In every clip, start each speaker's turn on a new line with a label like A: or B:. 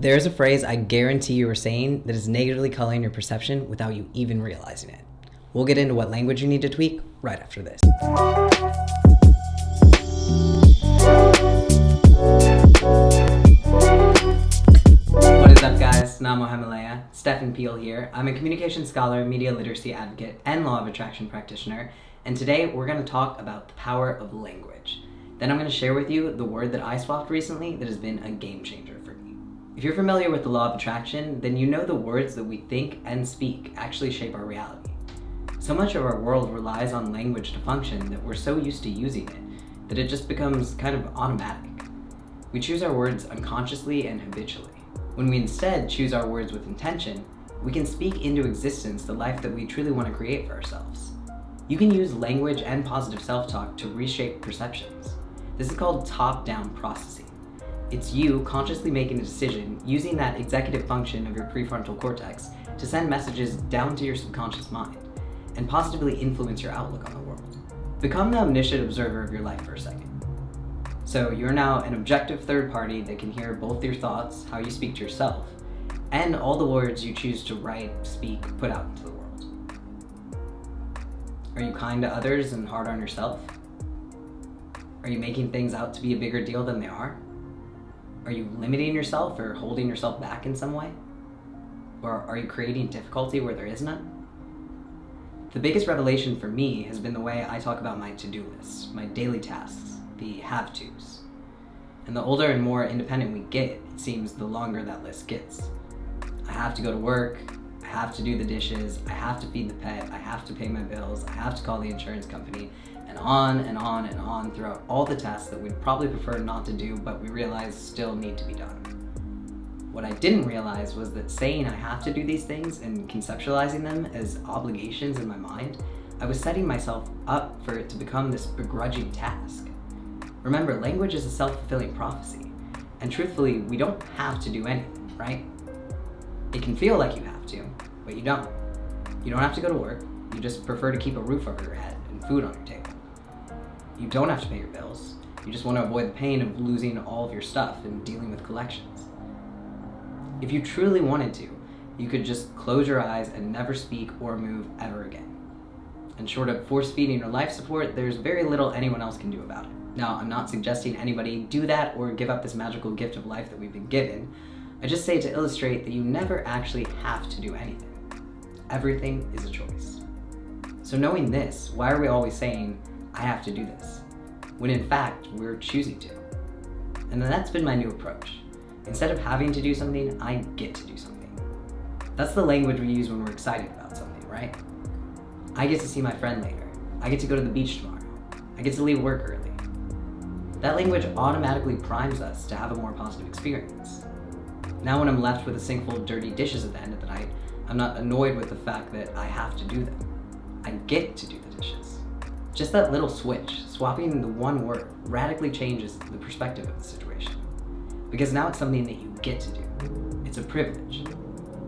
A: There's a phrase I guarantee you are saying that is negatively coloring your perception without you even realizing it. We'll get into what language you need to tweak right after this. What is up, guys? Namo Himalaya. Stefan Peel here. I'm a communication scholar, media literacy advocate, and law of attraction practitioner, and today we're going to talk about the power of language. Then I'm going to share with you the word that I swapped recently that has been a game changer for me. If you're familiar with the law of attraction, then you know the words that we think and speak actually shape our reality. So much of our world relies on language to function that we're so used to using it that it just becomes kind of automatic. We choose our words unconsciously and habitually. When we instead choose our words with intention, we can speak into existence the life that we truly want to create for ourselves. You can use language and positive self-talk to reshape perceptions. This is called top-down processing. It's you consciously making a decision using that executive function of your prefrontal cortex to send messages down to your subconscious mind and positively influence your outlook on the world. Become the omniscient observer of your life for a second. So you're now an objective third party that can hear both your thoughts, how you speak to yourself, and all the words you choose to write, speak, put out into the world. Are you kind to others and hard on yourself? Are you making things out to be a bigger deal than they are? Are you limiting yourself or holding yourself back in some way? Or are you creating difficulty where there is none? The biggest revelation for me has been the way I talk about my to-do lists, my daily tasks, the have-tos. And the older and more independent we get, it seems the longer that list gets. I have to go to work, I have to do the dishes, I have to feed the pet, I have to pay my bills, I have to call the insurance company, and on and on and on throughout all the tasks that we'd probably prefer not to do, but we realize still need to be done. What I didn't realize was that saying I have to do these things and conceptualizing them as obligations in my mind, I was setting myself up for it to become this begrudging task. Remember, language is a self-fulfilling prophecy, and truthfully, we don't have to do anything, right? It can feel like you have to, but you don't. You don't have to go to work, you just prefer to keep a roof over your head and food on your table. You don't have to pay your bills, you just want to avoid the pain of losing all of your stuff and dealing with collections. If you truly wanted to, you could just close your eyes and never speak or move ever again. And short of force-feeding or life support, there's very little anyone else can do about it. Now, I'm not suggesting anybody do that or give up this magical gift of life that we've been given. I just say to illustrate that you never actually have to do anything. Everything is a choice. So knowing this, why are we always saying, I have to do this, when in fact, we're choosing to? And then that's been my new approach. Instead of having to do something, I get to do something. That's the language we use when we're excited about something, right? I get to see my friend later. I get to go to the beach tomorrow. I get to leave work early. That language automatically primes us to have a more positive experience. Now when I'm left with a sink full of dirty dishes at the end of the night, I'm not annoyed with the fact that I have to do them. I get to do the dishes. Just that little switch, swapping the one word, radically changes the perspective of the situation. Because now it's something that you get to do. It's a privilege.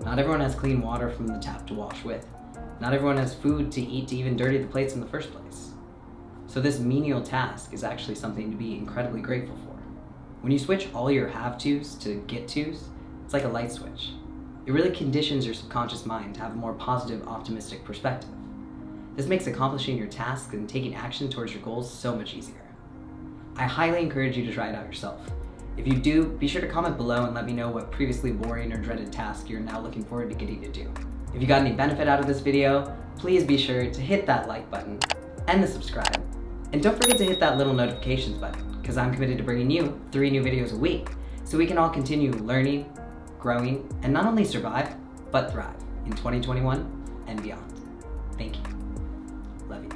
A: Not everyone has clean water from the tap to wash with. Not everyone has food to eat to even dirty the plates in the first place. So this menial task is actually something to be incredibly grateful for. When you switch all your have-tos to get-tos, it's like a light switch. It really conditions your subconscious mind to have a more positive, optimistic perspective. This makes accomplishing your tasks and taking action towards your goals so much easier. I highly encourage you to try it out yourself. If you do, be sure to comment below and let me know what previously boring or dreaded task you're now looking forward to getting to do. If you got any benefit out of this video, please be sure to hit that like button and the subscribe. And don't forget to hit that little notifications button, because I'm committed to bringing you 3 new videos a week, so we can all continue learning, growing, and not only survive, but thrive in 2021 and beyond. Thank you. Love you.